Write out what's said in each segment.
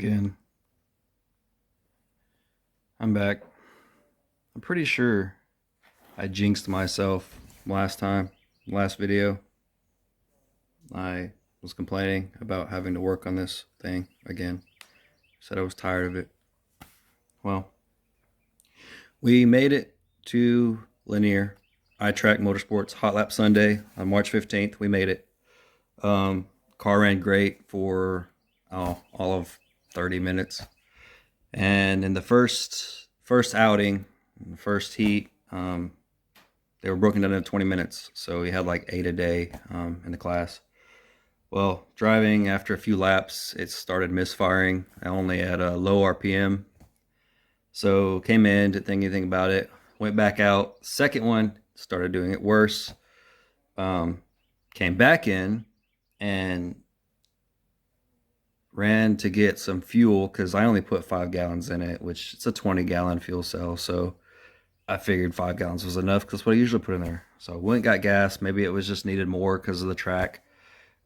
again. I'm back. I'm pretty sure I jinxed myself last video. I was complaining about having to work on this thing again. Said I was tired of it. Well, we made it to Linear iTrack Motorsports Hot Lap Sunday on March 15th. We made it. Car ran great for all of 30 minutes. And in the first outing, the first heat, they were broken down into 20 minutes. So we had like 8 a day in the class. Well, driving after a few laps, it started misfiring. I only had a low RPM. So came in, didn't think anything about it. Went back out. Second one, started doing it worse. Came back in and ran to get some fuel because I only put 5 gallons in it, which it's a 20-gallon fuel cell. So I figured 5 gallons was enough because what I usually put in there. So I went, got gas. Maybe it was just needed more because of the track.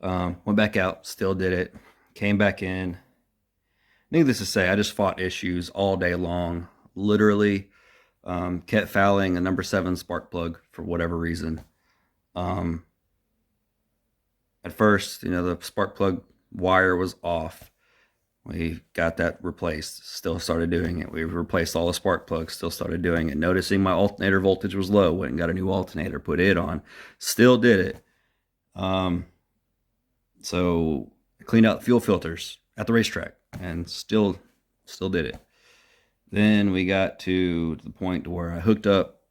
Went back out, still did it. Came back in. Needless to say, I just fought issues all day long. Literally kept fouling a number 7 spark plug for whatever reason. At first, the spark plug wire was off. We got that replaced, still started doing it. We replaced all the spark plugs, still started doing it. Noticing my alternator voltage was low, went and got a new alternator, put it on, still did it. So I cleaned out fuel filters at the racetrack and still did it. Then we got to the point where I hooked up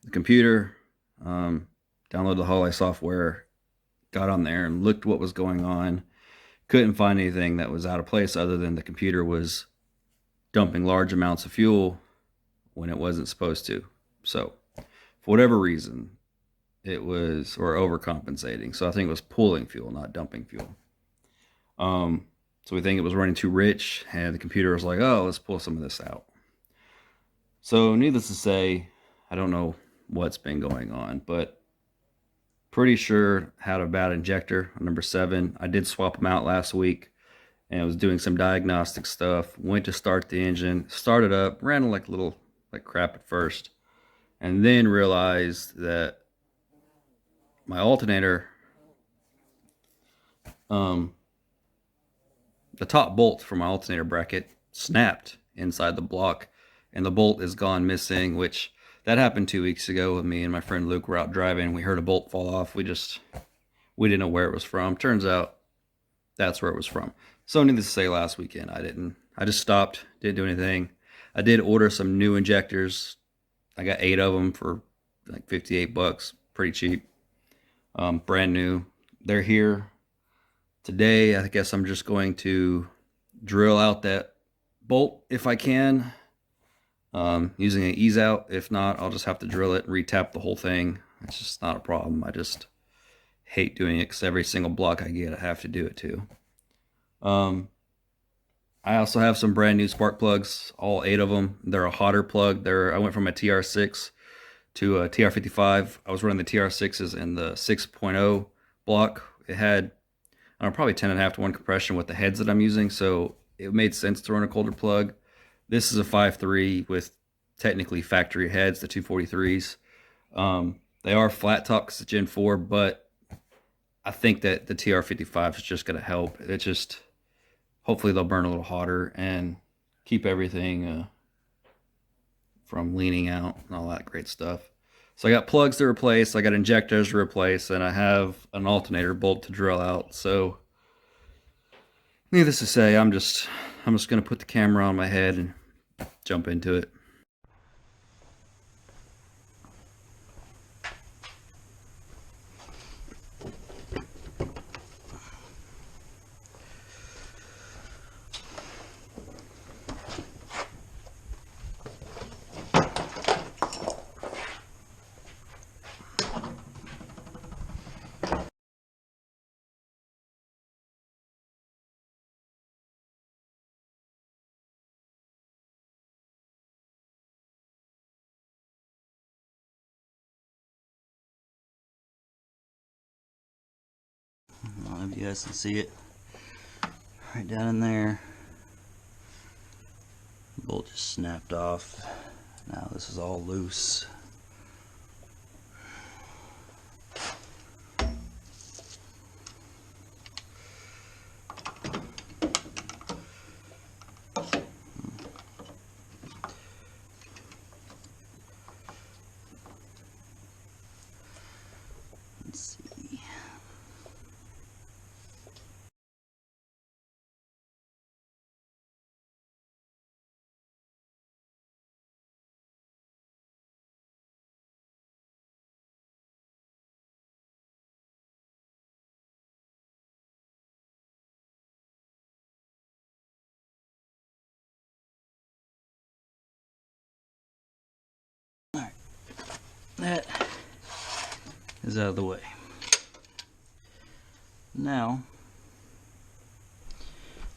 the computer, downloaded the Holley software, got on there and looked what was going on. Couldn't find anything that was out of place other than the computer was dumping large amounts of fuel when it wasn't supposed to. So for whatever reason, it was, or overcompensating. So I think it was pulling fuel, not dumping fuel. So we think it was running too rich, and the computer was like, oh, let's pull some of this out. So needless to say, I don't know what's been going on, but pretty sure had a bad injector on number 7. I did swap them out last week and was doing some diagnostic stuff. Went to start the engine, started up, ran like crap at first, and then realized that my alternator, the top bolt for my alternator bracket snapped inside the block, and the bolt is gone missing, which that happened 2 weeks ago with me and my friend Luke. Were out driving. We heard a bolt fall off. We didn't know where it was from. Turns out that's where it was from. So needless to say, last weekend I just stopped, didn't do anything. I did order some new injectors. I got 8 of them for like $58, pretty cheap. Brand new. They're here today. I guess I'm just going to drill out that bolt if I can, using an ease out. If not, I'll just have to drill it and retap the whole thing. It's just not a problem. I just hate doing it because every single block I get, I have to do it too. I also have some brand new spark plugs, all 8 of them. They're a hotter plug. I went from a TR6 to a TR55. I was running the TR6s in the 6.0 block. It had, I don't know, probably 10.5 to 1 compression with the heads that I'm using, so it made sense to run a colder plug. This is a 5.3 with technically factory heads, the 243s. They are flat top because it's Gen 4, but I think that the TR55 is just going to help. Hopefully they'll burn a little hotter and keep everything from leaning out and all that great stuff. So I got plugs to replace, I got injectors to replace, and I have an alternator bolt to drill out. So needless to say, I'm just going to put the camera on my head and jump into it. I don't know if you guys can see it right down in there. Bolt just snapped off. Now this is all loose. Let's see. Alright, that is out of the way. Now,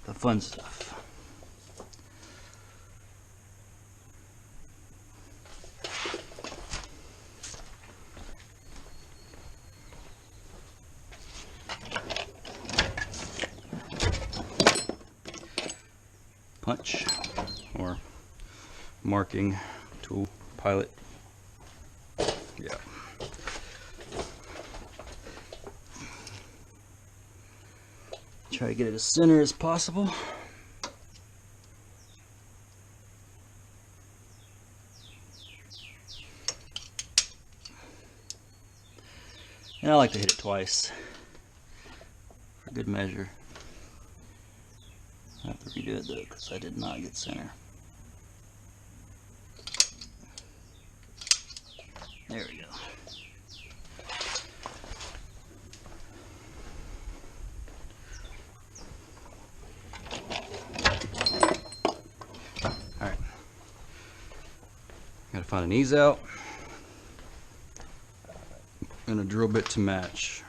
the fun stuff. Punch or marking tool, pilot. Yeah. Try to get it as center as possible. And I like to hit it twice for good measure. I have to redo it though because I did not get center. There we go. Alright. Gotta find an ease out and a drill bit to match.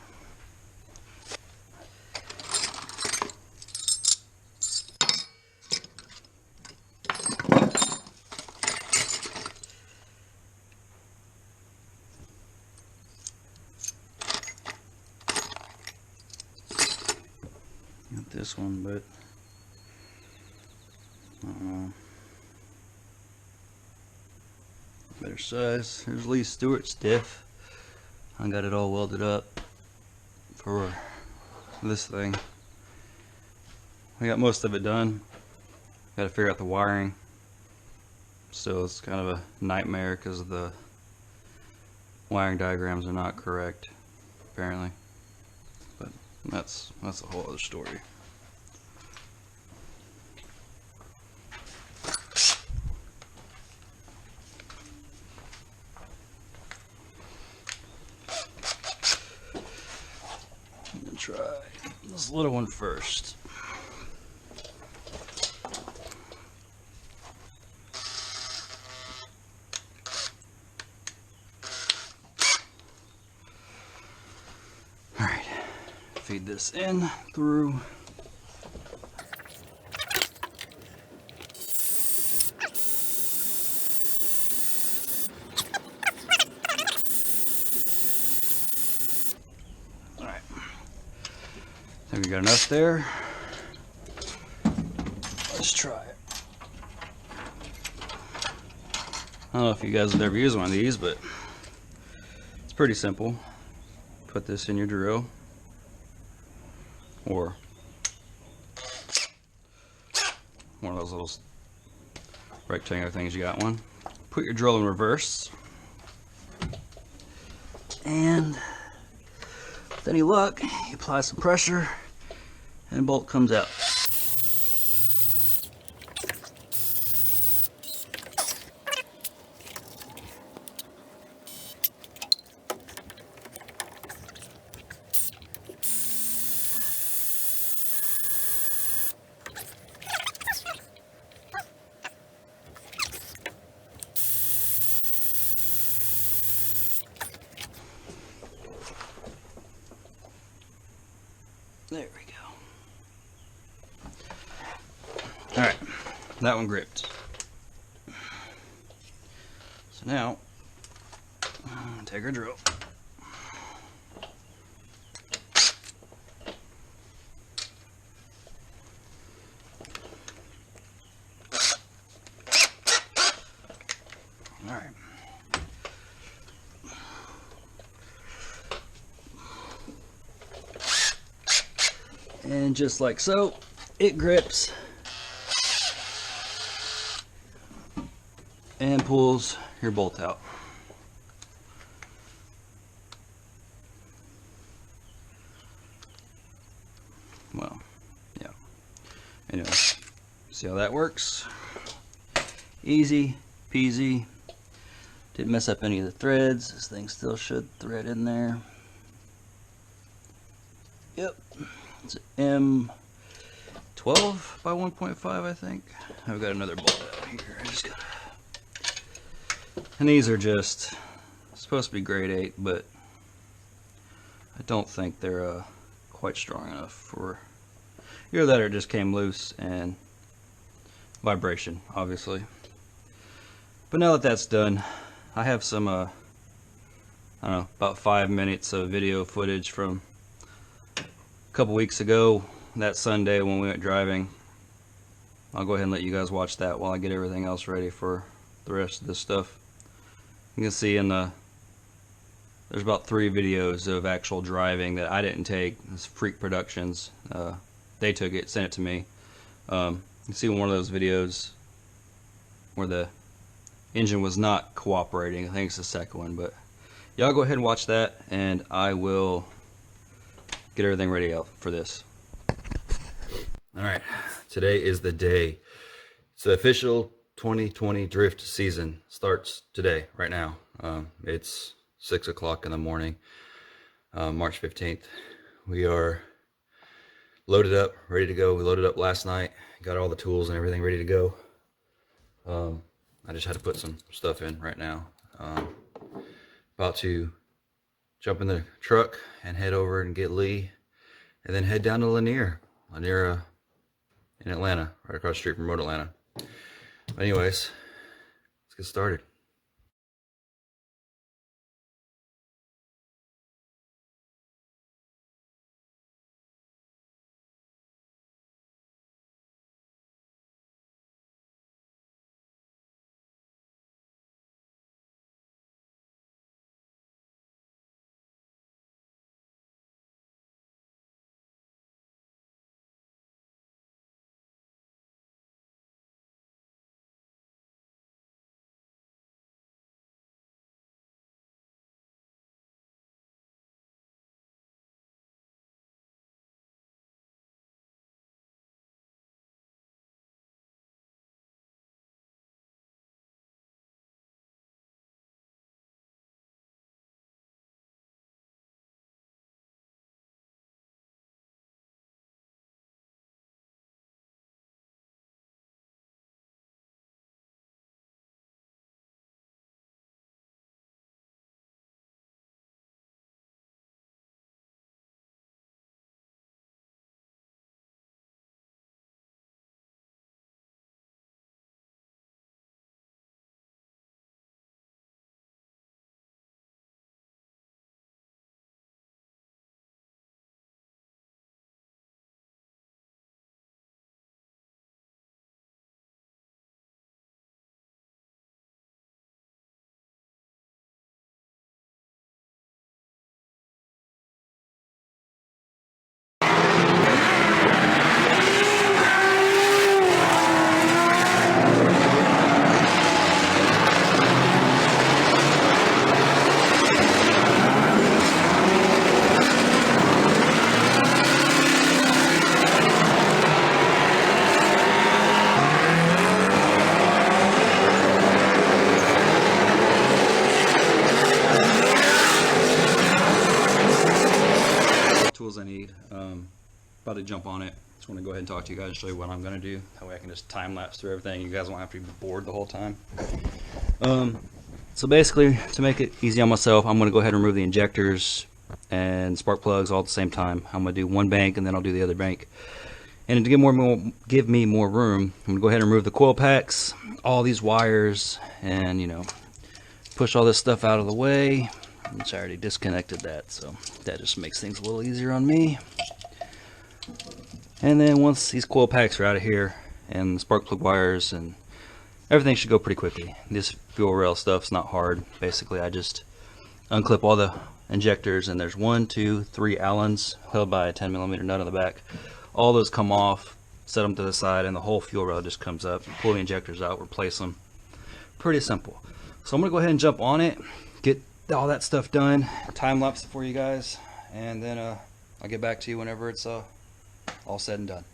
Got this one, but I don't know. Better size. Here's Lee Stewart's diff. I got it all welded up for this thing. I got most of it done. Got to figure out the wiring. Still, it's kind of a nightmare because the wiring diagrams are not correct, apparently. But that's a whole other story. I'm gonna try this little one first. All right, feed this in through. I think we got enough there. Let's try it. I don't know if you guys have ever used one of these, but it's pretty simple. Put this in your drill, or one of those little rectangular things. You got one. Put your drill in reverse, and with any luck, you apply some pressure and a bolt comes out. There we go. Alright, that one gripped. So now, take our drill. And just like so, it grips and pulls your bolt out. Well, yeah. Anyway, see how that works? Easy peasy. Didn't mess up any of the threads. This thing still should thread in there. Yep. It's an M12 by 1.5, I think. I've got another bolt out here. I just gotta... And these are just supposed to be grade 8, but I don't think they're quite strong enough for... Either that or it just came loose and vibration, obviously. But now that that's done, I have some, I don't know, about 5 minutes of video footage from a couple weeks ago, that Sunday when we went driving. I'll go ahead and let you guys watch that while I get everything else ready for the rest of this stuff. You can see in the, there's about 3 videos of actual driving that I didn't take. It's Freak Productions. They took it, sent it to me. You can see one of those videos where the engine was not cooperating. I think it's the second one, but y'all go ahead and watch that, and I will get everything ready out for this. All right, today is the day. It's the official 2020 drift season. Starts today, right now. It's 6 o'clock in the morning, March 15th. We are loaded up, ready to go. We loaded up last night, got all the tools and everything ready to go. I just had to put some stuff in right now. About to jump in the truck and head over and get Lee, and then head down to Lanier in Atlanta, right across the street from Road Atlanta. But anyways, let's get started. Tools I need. About to jump on it. Just want to go ahead and talk to you guys and show you what I'm going to do. That way I can just time lapse through everything. You guys won't have to be bored the whole time. So basically, to make it easy on myself, I'm going to go ahead and remove the injectors and spark plugs all at the same time. I'm going to do one bank and then I'll do the other bank. And to give me more room, I'm going to go ahead and remove the coil packs, all these wires, and push all this stuff out of the way. Which I already disconnected that, so that just makes things a little easier on me. And then once these coil packs are out of here and the spark plug wires and everything should go pretty quickly. This fuel rail stuff's not hard. Basically I just unclip all the injectors, and there's 1, 2, 3 Allens held by a 10mm nut on the back. all those come off, set them to the side, and the whole fuel rail just comes up. Pull the injectors out, replace them. Pretty simple. So I'm gonna go ahead and jump on it, get all that stuff done, time lapse it for you guys, and then I'll get back to you whenever it's all said and done.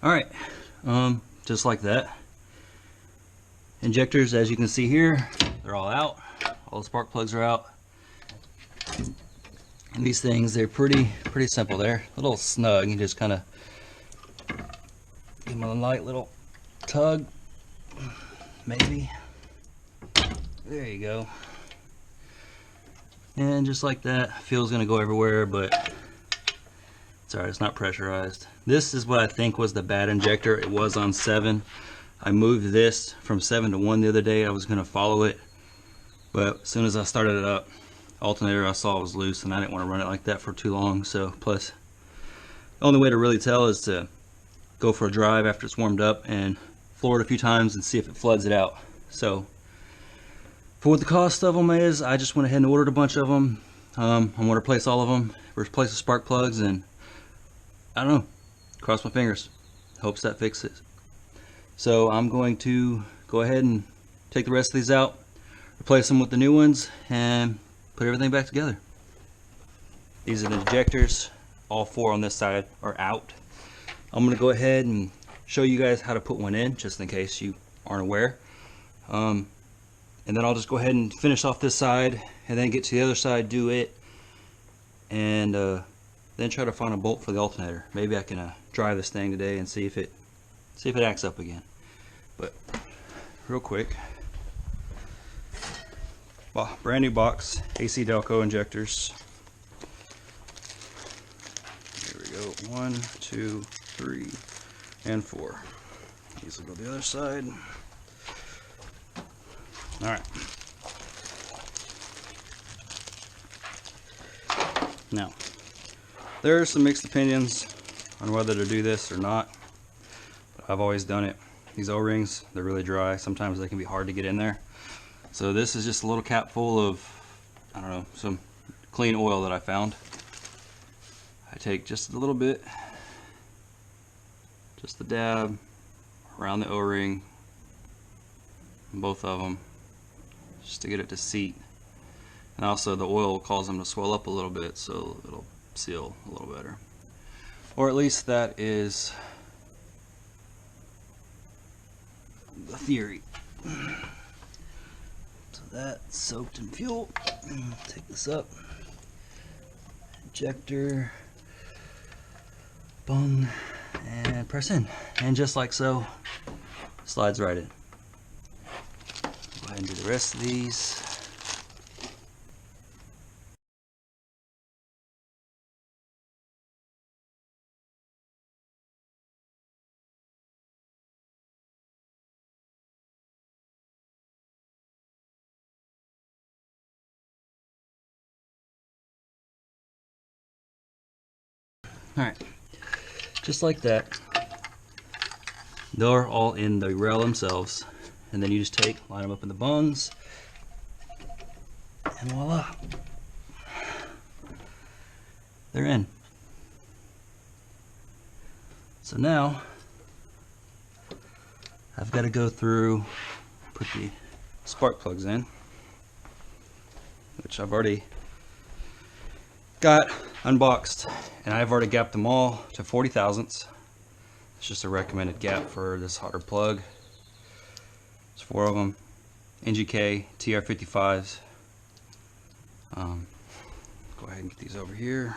All right, just like that. Injectors, as you can see here, they're all out. All the spark plugs are out. And these things, they're pretty simple. They're a little snug. You just kind of give them a light little tug, maybe. There you go. And just like that, fuel's gonna go everywhere, but it's alright, it's not pressurized. This is what I think was the bad injector. It was on 7. I moved this from 7 to 1 the other day. I was gonna follow it, but as soon as I started it up, alternator I saw was loose, and I didn't want to run it like that for too long. So plus, the only way to really tell is to go for a drive after it's warmed up and floor it a few times and see if it floods it out. So for what the cost of them is, I just went ahead and ordered a bunch of them. I'm going to replace all of them, replace the spark plugs, and I don't know, cross my fingers, hopes that fixes it. So I'm going to go ahead and take the rest of these out, replace them with the new ones, and put everything back together. These are the injectors. All 4 on this side are out. I'm going to go ahead and show you guys how to put one in, just in case you aren't aware. And then I'll just go ahead and finish off this side, and then get to the other side, do it, and then try to find a bolt for the alternator. Maybe I can drive this thing today and see if it acts up again. But real quick, well, brand new box, AC Delco injectors. Here we go, 1, 2, 3, and 4. These will go the other side. All right. Now, there are some mixed opinions on whether to do this or not, but I've always done it. These O-rings, they're really dry. Sometimes they can be hard to get in there. So this is just a little cap full of, I don't know, some clean oil that I found. I take just a little bit, just the dab around the O-ring, both of them, just to get it to seat. And also the oil will cause them to swell up a little bit, so it'll seal a little better. Or at least that is the theory. So that's soaked in fuel. Take this up. Injector. Bung. And press in. And just like so, slides right in. Go ahead and do the rest of these. Alright, just like that. They're all in the rail themselves. And then you just line them up in the bungs, and voila. They're in. So now, I've got to go through, put the spark plugs in, which I've already got unboxed, and I've already gapped them all to 40 thousandths. It's just a recommended gap for this hotter plug. There's 4 of them, NGK TR55s. Go ahead and get these over here.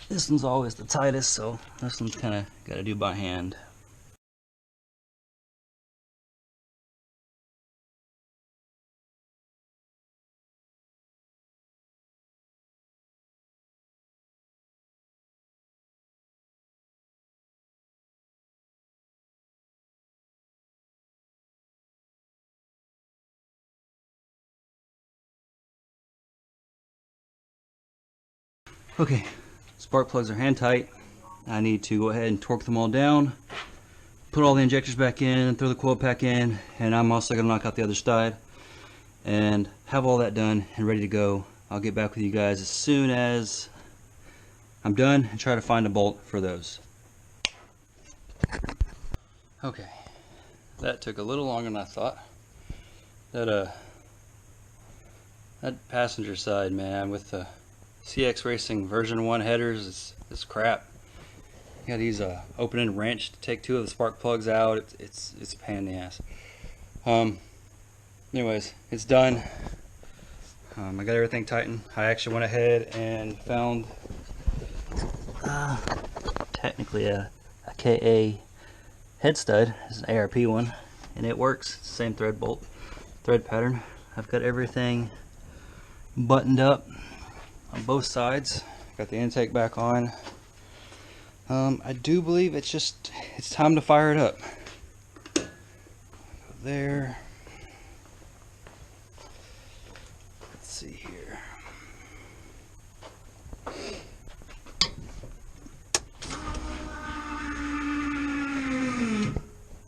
This one's always the tightest, so this one's kind of got to do by hand. Okay, spark plugs are hand tight. I need to go ahead and torque them all down, put all the injectors back in, throw the coil pack in, and I'm also going to knock out the other side and have all that done and ready to go. I'll get back with you guys as soon as I'm done and try to find a bolt for those. Okay, that took a little longer than I thought. That passenger side, man, with the CX Racing version 1 headers is crap. You got these open-end wrench to take 2 of the spark plugs out. It's a pain in the ass. Anyways, it's done. I got everything tightened. I actually went ahead and found technically a KA head stud. It's an ARP one, and it works. It's the same thread pattern. I've got everything buttoned up on both sides. Got the intake back on. I do believe it's time to fire it up. Go there. Let's see here.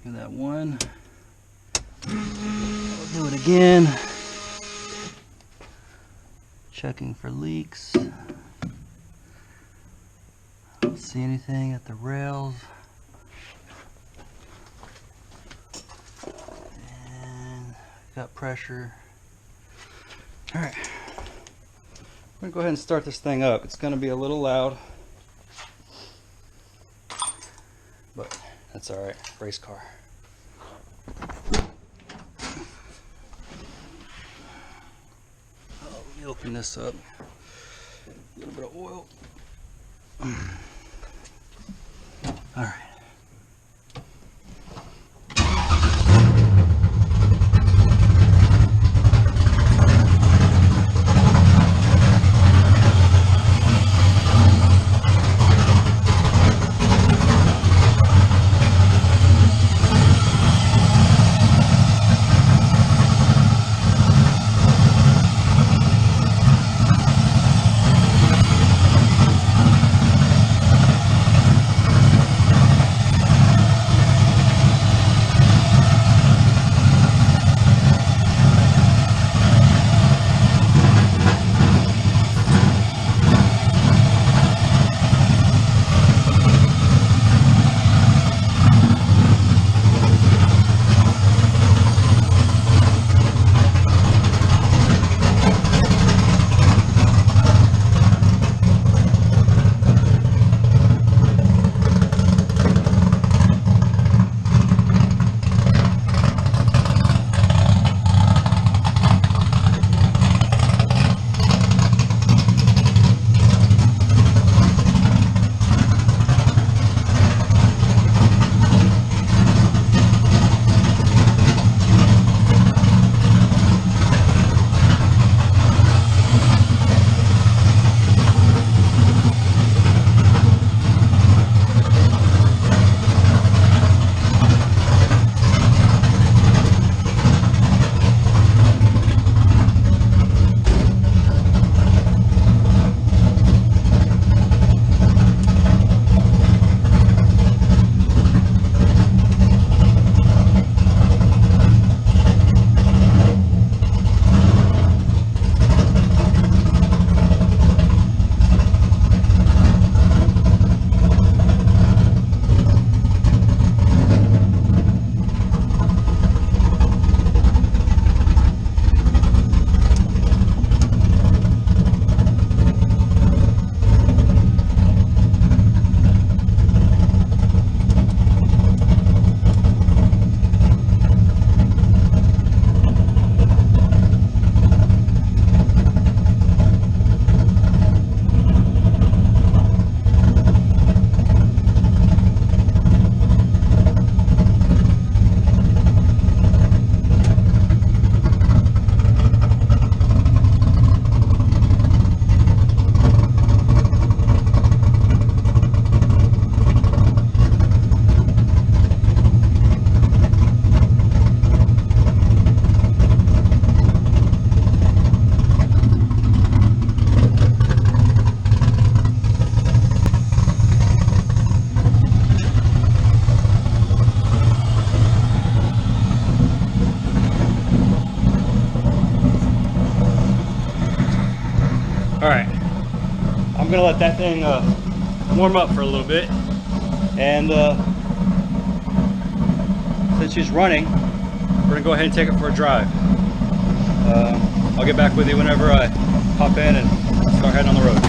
Do that one. I'll do it again. Checking for leaks. Don't see anything at the rails. And got pressure. Alright. I'm going to go ahead and start this thing up. It's going to be a little loud, but that's alright. Race car. Let me open this up. A little bit of oil. All right. gonna let that thing warm up for a little bit, and since she's running, we're gonna go ahead and take it for a drive. I'll get back with you whenever I hop in and start heading on the road.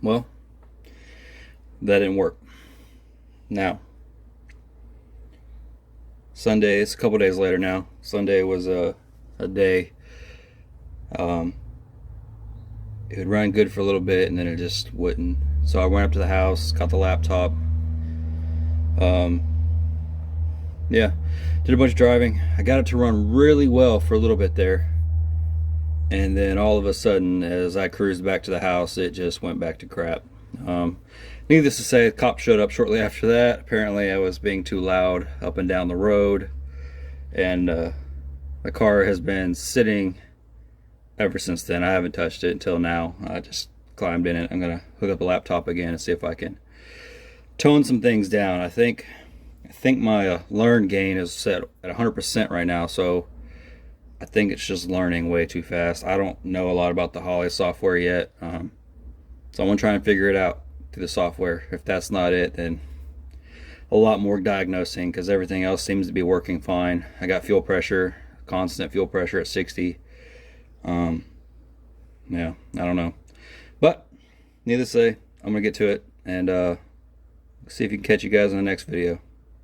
Well, that didn't work. Now, Sunday, it's a couple days later now. Sunday was a day. It would run good for a little bit and then it just wouldn't. So I went up to the house, got the laptop. Yeah, did a bunch of driving. I got it to run really well for a little bit there. And then all of a sudden, as I cruised back to the house, it just went back to crap. Needless to say, the cop showed up shortly after that. Apparently I was being too loud up and down the road. And the car has been sitting ever since then. I haven't touched it until now. I just climbed in it. I'm going to hook up the laptop again and see if I can tone some things down. I think my learn gain is set at 100% right now, so I think it's just learning way too fast. I don't know a lot about the Holley software yet, so I'm gonna try and figure it out through the software. If that's not it, then whole lot more diagnosing, because everything else seems to be working fine. I got fuel pressure, constant fuel pressure at 60. Yeah, I don't know. But needless to say, I'm gonna get to it and see if you can catch you guys in the next video.